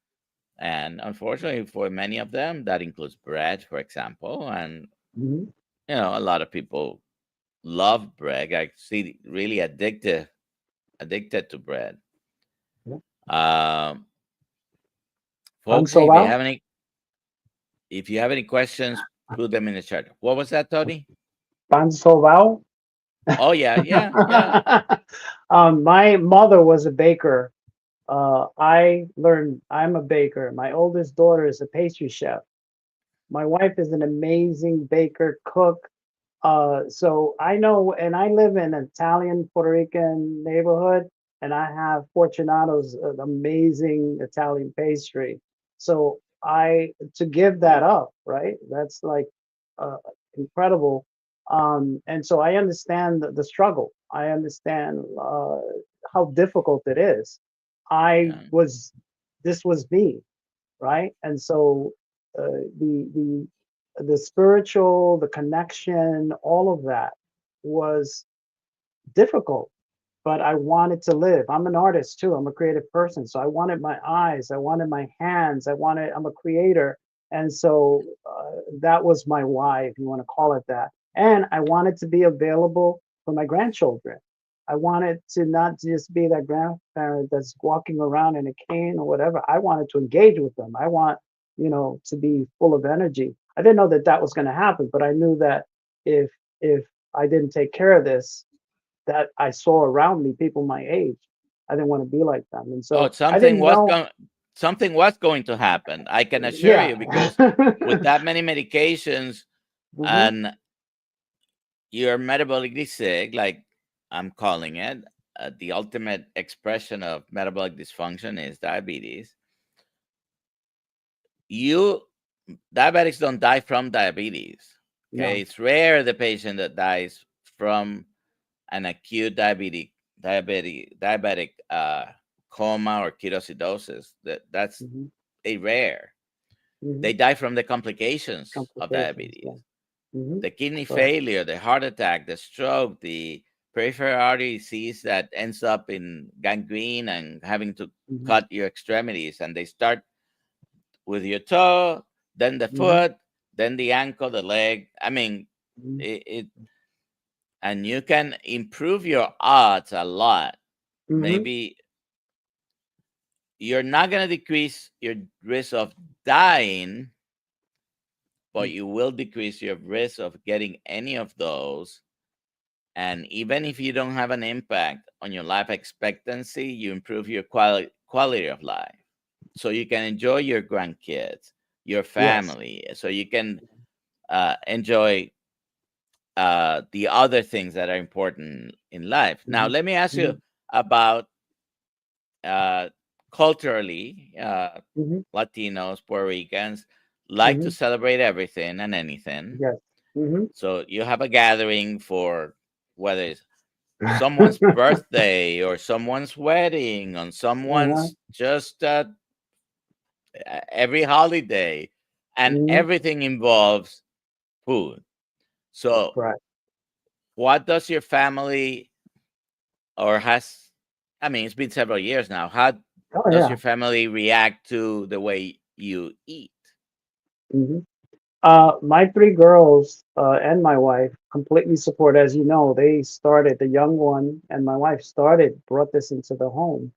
And unfortunately, for many of them, that includes bread, for example. And Mhm. a lot of people love bread. I see really addicted to bread. Yeah. Um, Pan Folks, sobao? if you have any questions, put them in the chat. What was that, Tony? Pan sobao? Oh yeah, yeah, yeah. My mother was a baker. I'm a baker. My oldest daughter is a pastry chef. My wife is an amazing baker, cook. So I know, and I live in an Italian Puerto Rican neighborhood, and I have Fortunato's amazing Italian pastry. So to give that up, right? That's like uh, incredible. And so I understand the struggle. I understand how difficult it is. I Yeah. was, this was me, right? And so the spiritual, the connection, all of that was difficult, but I wanted to live. I'm an artist too. I'm a creative person, so I wanted my eyes, I wanted my hands, I'm a creator, and so that was my why, if you want to call it that. And I wanted to be available for my grandchildren. I wanted to not just be that grandparent that's walking around in a cane or whatever. I wanted to engage with them. I want, to be full of energy. I didn't know that that was going to happen, but I knew that if I didn't take care of this, that I saw around me, people my age, I didn't want to be like them. And Oh, so I didn't know. something was going to happen. I can assure Yeah. you because with that many medications Hmm. and you're metabolically sick, like I'm calling it, the ultimate expression of metabolic dysfunction is diabetes. You Diabetics don't die from diabetes. Okay, No. it's rare the patient that dies from an acute diabetic coma or ketoacidosis. That's Hmm. a rare. Hmm. They die from the complications of Complications. Yeah. diabetes, Hmm. the kidney Correct. failure, the heart attack, the stroke, the peripheral artery disease that ends up in gangrene and having to Hmm. cut your extremities. And they start with your toe, then the Hmm. foot, then the ankle, the leg. I mean, Hmm. it and you can improve your odds a lot. Hmm. Maybe you're not going to decrease your risk of dying, but you will decrease your risk of getting any of those. And even if you don't have an impact on your life expectancy, you improve your quality of life. So you can enjoy your grandkids, your Yes. family, so you can enjoy the other things that are important in life. Now, Hmm. let me ask you Hmm. about uh, culturally, Hmm. Latinos, Puerto Ricans like to Hmm. celebrate everything and anything. Yes. Hmm. So you have a gathering for whether it's someone's birthday or someone's wedding, on Uh-huh. someone's just every holiday, and Hmm. everything involves food. So, Correct. what does your family or has I mean, it's been several years now. How Oh does your yeah. family react to the way you eat? Hmm. My three girls and my wife completely support. As you know, they started, the young one and my wife brought this into the home.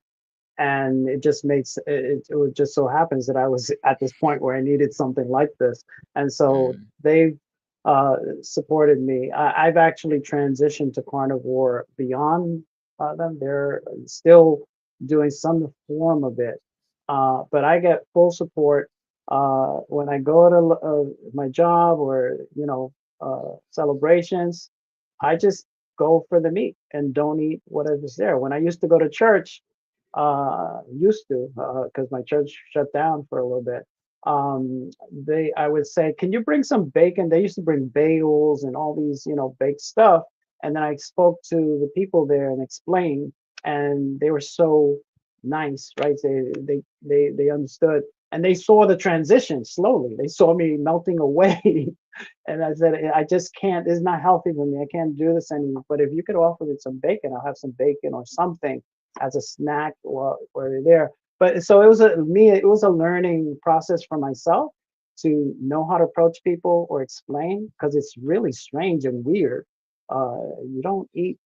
And it just makes it would just so happens that I was at this point where I needed something like this. And so Mm, they've supported me. I've actually transitioned to carnivore beyond them. They're still doing some form of it. But I get full support when I go to my job or, celebrations. I just go for the meat and don't eat whatever's there. When I used to go to church, used to, because my church shut down for a little bit. I would say, can you bring some bacon? They used to bring bagels and all these, baked stuff. And then I spoke to the people there and explained, and they were so nice, right? They understood, and they saw the transition slowly. They saw me melting away. And I said, I just can't, it's not healthy for me. I can't do this anymore. But if you could offer me some bacon, I'll have some bacon or something as a snack while you're there. But so it was a learning process for myself to know how to approach people or explain, because it's really strange and weird. You don't eat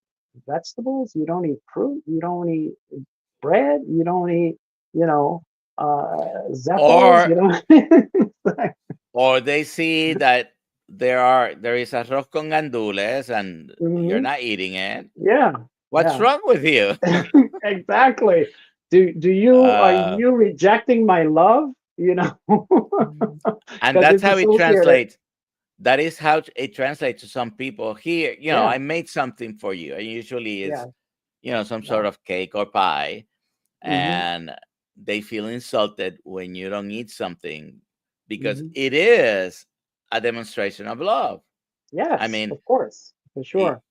vegetables, you don't eat fruit, you don't eat bread, you don't eat, you know, Zeppos, or you don't. or they see that there is arroz con gandules and you're Mhm. not eating it. Yeah, What's yeah. wrong with you? Exactly. Do you are uh, you rejecting my love? You know, and because that's it's how it associated. translates. That is how it translates to some people here. Yeah, I made something for you, and usually it's yeah, some yeah. sort of cake or pie, Hmm. and they feel insulted when you don't eat something because Hmm. it is a demonstration of love. I Yes, mean, of course, for i- sure.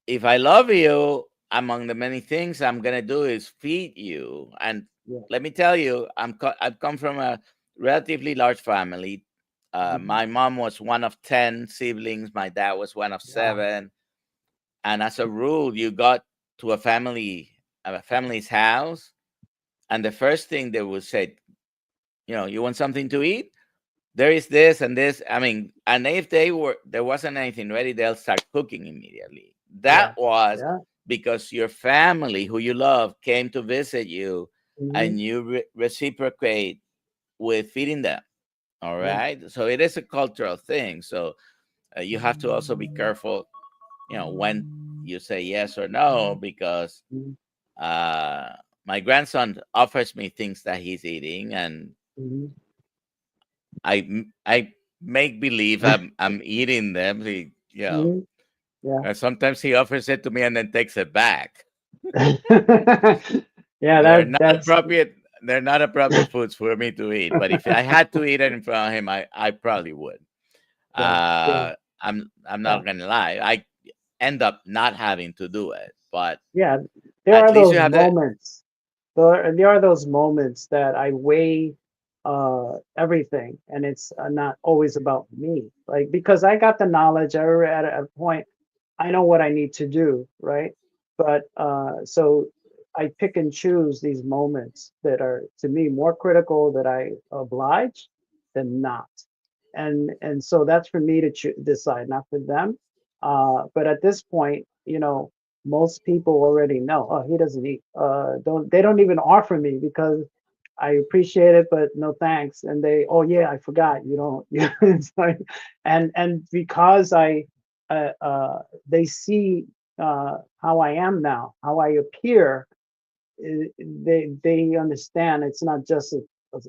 if I love you, among the many things I'm gonna do is feed you. And Yeah. let me tell you, I've come from a relatively large family. Hmm. My mom was one of 10 siblings. My dad was one of Wow. 7. And as a rule, you got to a family's house, and the first thing they would say, you want something to eat? There is this and this. I mean, and if there wasn't anything ready, they'll start cooking immediately. That Yeah. was Yeah. because your family, who you love, came to visit you, Hmm. and you reciprocate with feeding them. All Yeah. right. So it is a cultural thing. So you have to also be careful, when you say yes or no, because Hmm. uh, my grandson offers me things that he's eating, and Hmm. I make believe I'm eating them. Hmm. Yeah. Sometimes he offers it to me and then takes it back. Yeah. They're That not that's appropriate. They're not appropriate foods for me to eat. But if I had to eat it in front of him, I probably would. yeah. Yeah. I'm Yeah, not gonna lie. I end up not having to do it, but yeah. There at are least you those have the moments. There are those moments that I weigh everything, and it's not always about me. Like because I got the knowledge, at a point I know what I need to do, right? But so I pick and choose these moments that are to me more critical that I oblige than not. And so that's for me to decide, not for them. But at this point, most people already know, oh, he doesn't eat. Don't They don't even offer me because I appreciate it, but no thanks. And they, oh yeah, I forgot. You don't. Yeah, it's like, and because they see how I am now, how I appear. They understand it's not just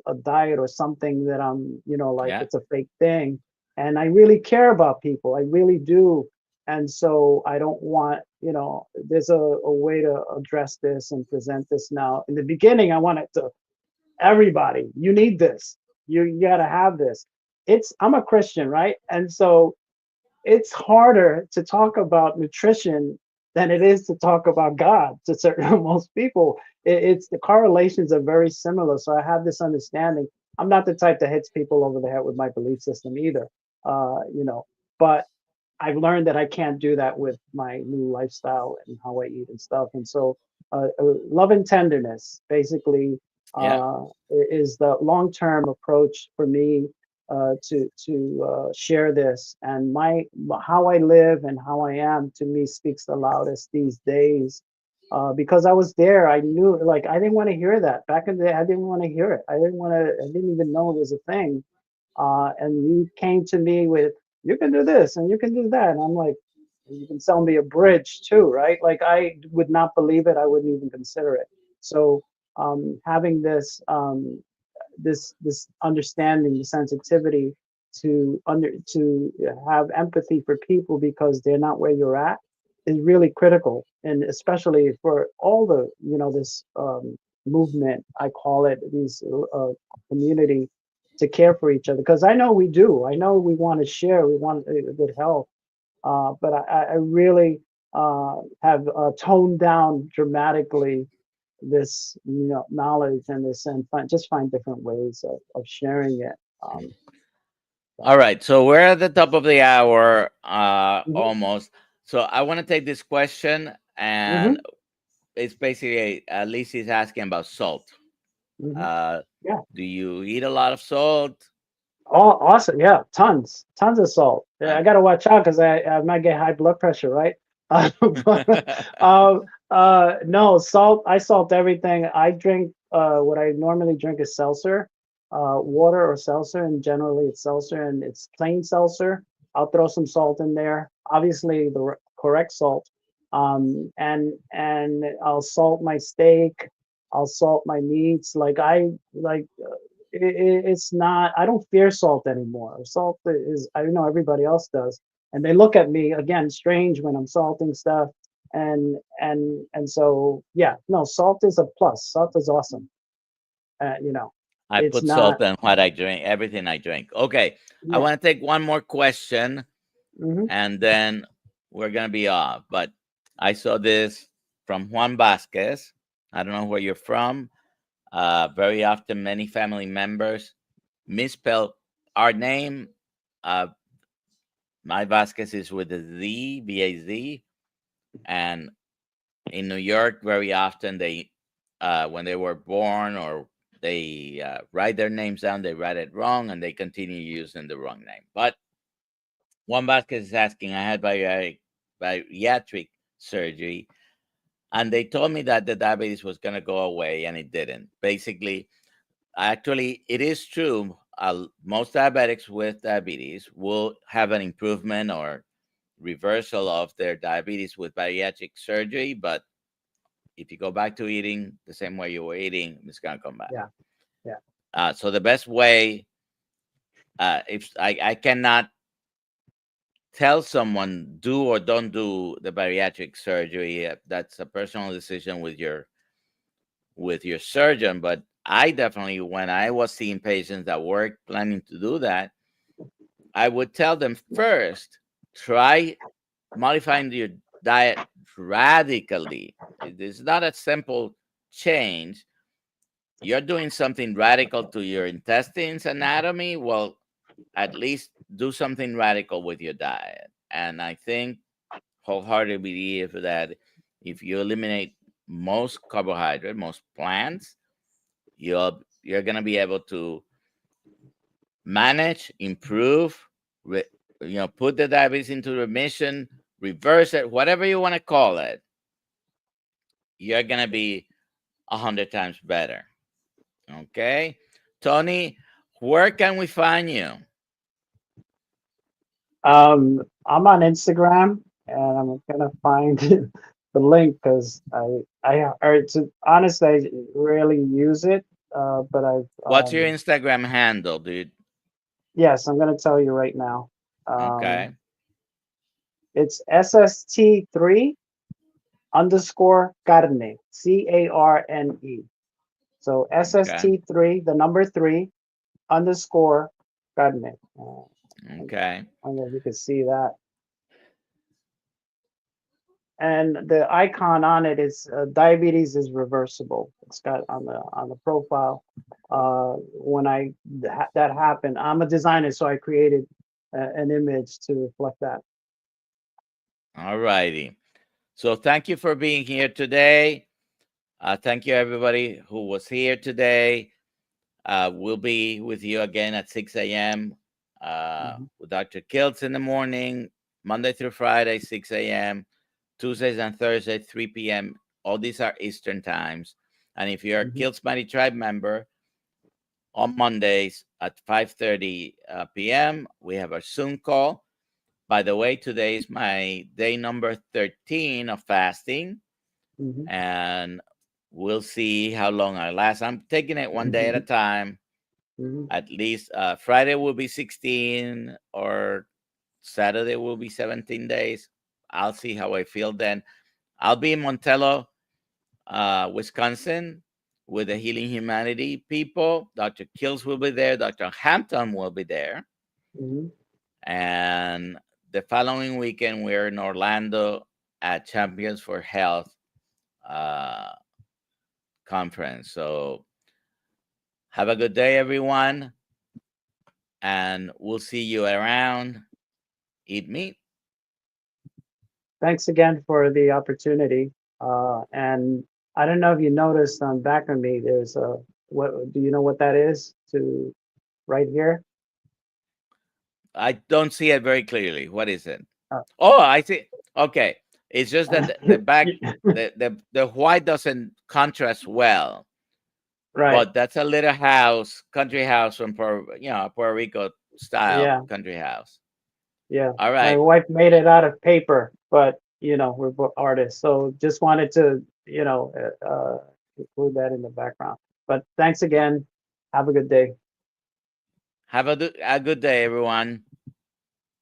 a diet or something that I'm, like yeah it's a fake thing. And I really care about people. I really do. And so I don't want, there's a way to address this and present this now. In the beginning, I wanted to everybody, you need this. You gotta have this. I'm a Christian, right? And so it's harder to talk about nutrition than it is to talk about God to certain most people. It's the correlations are very similar. So I have this understanding. I'm not the type that hits people over the head with my belief system either. But I've learned that I can't do that with my new lifestyle and how I eat and stuff. And so, love and tenderness basically yeah is the long term approach for me to share this. And my how I live and how I am to me speaks the loudest these days. Because I was there, I knew like I didn't want to hear that back in the day. I didn't want to hear it. I didn't even know it was a thing. And you came to me with, you can do this and you can do that. And I'm like, you can sell me a bridge too, right? Like I would not believe it. I wouldn't even consider it. So having this understanding, the sensitivity to have empathy for people because they're not where you're at is really critical, and especially for all the this movement, I call it, these community to care for each other, because I know we do. I know we want to share, we want good health, but I really have toned down dramatically this knowledge and this, and find different ways of sharing it. all So, right, so we're at the top of the hour, mhm, almost. So I want to take this question, and mhm, it's basically Lizzie's asking about salt. mhm. uh Yeah. do you eat a lot of salt? Oh, awesome. Yeah. Tons of salt. Yeah, I got Okay. to watch out because I might get high blood pressure, right? But, no, salt. I salt everything. I drink, what I normally drink is seltzer, water or seltzer. And generally it's seltzer and it's plain seltzer. I'll throw some salt in there. Obviously the correct salt. And I'll salt my steak. I'll salt my meats. Like I like it's not, I don't fear salt anymore. Salt is, I know everybody else does, and they look at me again strange when I'm salting stuff. And so yeah, no, salt is a plus. Salt is awesome. You know, I it's put salt not. in what I drink, everything I drink. Okay, I Yeah. want to take one more question, Hmm. and then we're gonna be off. But I saw this from Juan Vasquez. I don't know where you're from. Very often, many family members misspell our name. Uh, my Vasquez is with a Z, V-A-Z, and in New York, very often when they were born or they write their names down, they write it wrong and they continue using the wrong name. But Juan Vasquez is asking, I had bariatric surgery, and they told me that the diabetes was going to go away, and it didn't. Basically, actually, it is true. Most diabetics with diabetes will have an improvement or reversal of their diabetes with bariatric surgery, but if you go back to eating the same way you were eating, it's gonna come back. Yeah. Yeah. So the best way, if I cannot tell someone do or don't do the bariatric surgery, that's a personal decision with your surgeon. But I definitely, when I was seeing patients that were planning to do that, I would tell them first. try modifying your diet radically. It is not a simple change. You're doing something radical to your intestines anatomy. Well, at least do something radical with your diet. And I think wholeheartedly believe that if you eliminate most carbohydrate, most plants, you're gonna be able to manage, improve, put the diabetes into remission, reverse it, whatever you want to call it. You're gonna be 100 times better. Okay, Tony, where can we find you? I'm on Instagram, and I'm gonna find the link because or to honestly, I rarely use it. But I've What's your Instagram handle, dude? yes, I'm gonna tell you right now. Um, Okay, it's SST3 underscore carne, CARNE. So okay, SST3, the number three underscore carne. I okay. don't know if you can see that. And the icon on it is diabetes is reversible. It's got on the profile. When that happened, I'm a designer, so I created an image to reflect that. All righty. So thank you for being here today. Thank you, everybody who was here today. We'll be with you again at 6 a.m. Hmm. With Dr. Kiltz in the morning, Monday through Friday, 6 a.m., Tuesdays and Thursdays, 3 p.m. All these are Eastern times. And if you're a Hmm. Kiltz Mighty Tribe member, on Mondays at 5:30 p.m., we have our Zoom call. By the way, today is my day number 13 of fasting, Hmm. and we'll see how long I last. I'm taking it one day at a Hmm. time. Hmm. At least Friday will be 16, or Saturday will be 17 days. I'll see how I feel then. I'll be in Montello, Wisconsin, with the Healing Humanity people. Dr. Kills will be there. Dr. Hampton will be there. Hmm. And the following weekend, we're in Orlando at Champions for Health uh, conference. So have a good day, everyone. And we'll see you around. Eat meat. Thanks again for the opportunity. And I don't know if you noticed on back of me, there's a what? Do you know what that is? To right here. I don't see it very clearly. What is it? Uh, Oh, I see. Okay. It's just that the back, the white doesn't contrast well, right. but that's a little house, country house from Puerto Rico style Yeah. country house. Yeah. All My right. wife made it out of paper, but we're both artists, so just wanted to include that in the background. But thanks again. Have a good day. Have a good day, everyone.